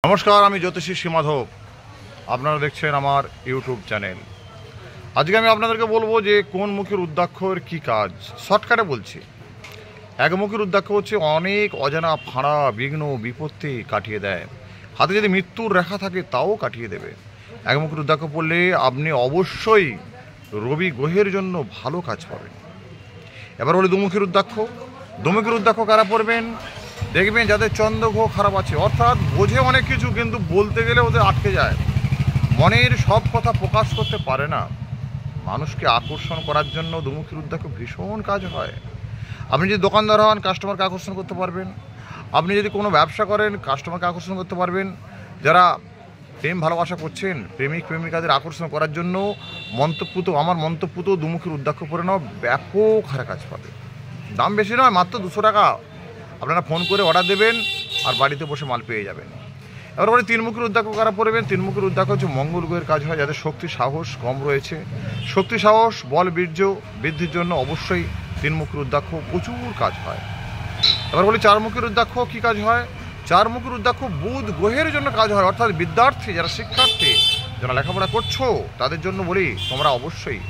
নমস্কার, আমি জ্যোতিষী সীমাধব। আপনারা দেখছেন আমার ইউটিউব চ্যানেল। আজকে আমি আপনাদেরকে বলবো যে কোন মুখের রুদ্রাক্ষর কী কাজ। শর্টকাটে বলছি, একমুখী রুদ্রাক্ষ হচ্ছে অনেক অজানা ফাঁড়া বিঘ্ন বিপত্তি কাটিয়ে দেয়। হাতে যদি মৃত্যুর রেখা থাকে তাও কাটিয়ে দেবে। একমুখী রুদ্রাক্ষ পড়লে আপনি অবশ্যই রবি গ্রহের জন্য ভালো কাজ পাবেন। এবার বলি দুমুখী রুদ্রাক্ষ। দুমুখী রুদ্রাক্ষ কারা পড়বেন? দেখবেন যাদের চন্দ্রগ্রহ খারাপ আছে, অর্থাৎ বোঝে অনেক কিছু কিন্তু বলতে গেলে ওদের আটকে যায়, মনের সব কথা প্রকাশ করতে পারে না। মানুষকে আকর্ষণ করার জন্য দুমুখী রুদ্রাক্ষ ভীষণ কাজ হয়। আপনি যদি দোকানদার হন, কাস্টমারকে আকর্ষণ করতে পারবেন। আপনি যদি কোনো ব্যবসা করেন, কাস্টমারকে আকর্ষণ করতে পারবেন। যারা প্রেম ভালোবাসা করছেন, প্রেমিক প্রেমিকাদের আকর্ষণ করার জন্য আমার মন্তব্যুত দুমুখী রুদ্রাক্ষ পরে নাও, ব্যাপক হারে কাজ পাবে। দাম বেশি নয়, মাত্র 200 টাকা। আপনারা ফোন করে অর্ডার দেবেন আর বাড়িতে বসে মাল পেয়ে যাবেন। এবার বলি তিনমুখী রুদ্রাক্ষ কারা পড়বেন? তিনমুখী রুদ্রাক্ষ হচ্ছে মঙ্গল গ্রহের কাজ হয়, যাদের শক্তি সাহস কম রয়েছে। শক্তি সাহস বল বীর্য বৃদ্ধির জন্য অবশ্যই তিনমুখী রুদ্রাক্ষ প্রচুর কাজ হয়। এবার বলি চারমুখী রুদ্রাক্ষ কী কাজ হয়? চারমুখী রুদ্রাক্ষ বুধ গ্রহের জন্য কাজ হয়, অর্থাৎ বিদ্যার্থী যারা শিক্ষার্থী, যারা লেখাপড়া করছো তাদের জন্য বলি তোমরা অবশ্যই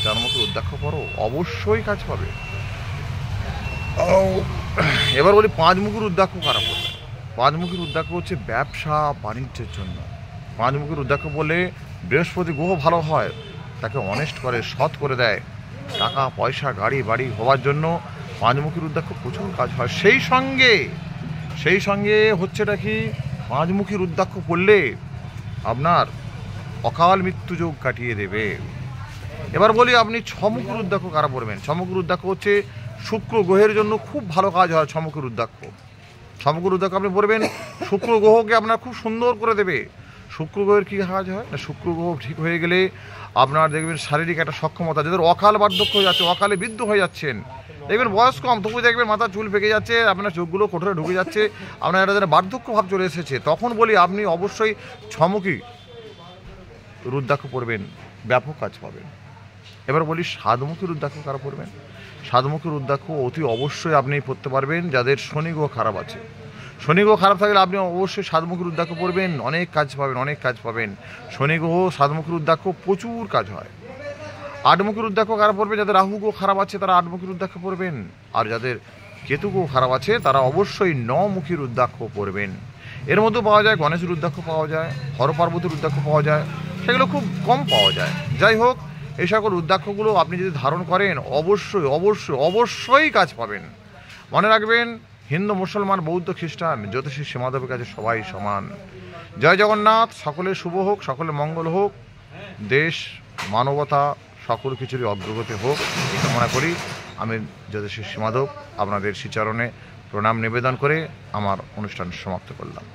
চারমুখী রুদ্রাক্ষ পড়ো, অবশ্যই কাজ পাবে। এবার বলি পাঁচমুখী রুদ্রাক্ষ কারা পড়বে? পাঁচমুখী রুদ্রাক্ষ হচ্ছে ব্যবসা বাণিজ্যের জন্য। পাঁচমুখী রুদ্রাক্ষ বলে বৃহস্পতি গ্রহ ভালো হয়, তাকে অনেস্ট করে, সৎ করে দেয়। টাকা পয়সা গাড়ি বাড়ি হওয়ার জন্য পাঁচমুখী রুদ্রাক্ষ প্রচুর কাজ হয়। সেই সঙ্গে হচ্ছেটা কি, পাঁচমুখী রুদ্রাক্ষ পড়লে আপনার অকাল মৃত্যু যোগ কাটিয়ে দেবে। এবার বলি আপনি ছমুখী রুদ্রাক্ষ কারা পড়বেন? ছমুখী রুদ্রাক্ষ হচ্ছে শুক্র গ্রহের জন্য খুব ভালো কাজ হয়। ছমুখী রুদ্রাক্ষ আপনি পড়বেন, শুক্র গ্রহকে আপনার খুব সুন্দর করে দেবে। শুক্র গ্রহের কী কাজ হয় না, শুক্র গ্রহ ঠিক হয়ে গেলে আপনার দেখবেন শারীরিক একটা সক্ষমতা, যাদের অকাল বার্ধক্য হয়ে যাচ্ছে, অকালে বৃদ্ধ হয়ে যাচ্ছেন, দেখবেন বয়স কম তবু দেখবেন মাথার চুল পেকে যাচ্ছে, আপনার চোখগুলো কোঠরে ঢুকে যাচ্ছে, আপনার একটা যেন বার্ধক্য ভাব চলে এসেছে, তখন বলি আপনি অবশ্যই ছমুখী রুদ্রাক্ষ পড়বেন, ব্যাপক কাজ পাবেন। এবার বলি সাতমুখী রুদ্রাক্ষ কারা পড়বেন? সাতমুখী রুদ্রাক্ষ অতি অবশ্যই আপনি পড়তে পারবেন যাদের শনি গ্রহ খারাপ আছে। শনি গ্রহ খারাপ থাকলে আপনি অবশ্যই সাতমুখী রুদ্রাক্ষ পড়বেন, অনেক কাজ পাবেন। শনি গ্রহ সাতমুখী রুদ্রাক্ষ প্রচুর কাজ হয়। আটমুখী রুদ্রাক্ষ কারা পড়বে? যাদের রাহু গ্রহ খারাপ আছে তারা আটমুখী রুদ্রাক্ষ পড়বেন, আর যাদের কেতু গ্রহ খারাপ আছে তারা অবশ্যই নমুখী রুদ্রাক্ষ পড়বেন। এর মধ্যে পাওয়া যায় গণেশ রুদ্রাক্ষ পাওয়া যায়, হর পার্বতী রুদ্রাক্ষ পাওয়া যায়, সেগুলো খুব কম পাওয়া যায়। যাই হোক, এই সকল রুদ্রাক্ষগুলো আপনি যদি ধারণ করেন অবশ্যই কাজ পাবেন। মনে রাখবেন, হিন্দু মুসলমান বৌদ্ধ খ্রিস্টান জ্যোতিষী সীমাধবের কাছে সবাই সমান। জয় জগন্নাথ। সকলের শুভ হোক, সকলের মঙ্গল হোক, দেশ মানবতা সকল কিছুরই অগ্রগতি হোক এই কামনা করি। আমি জ্যোতিষী সীমাধব আপনাদের শ্রীচরণে প্রণাম নিবেদন করে আমার অনুষ্ঠান সমাপ্ত করলাম।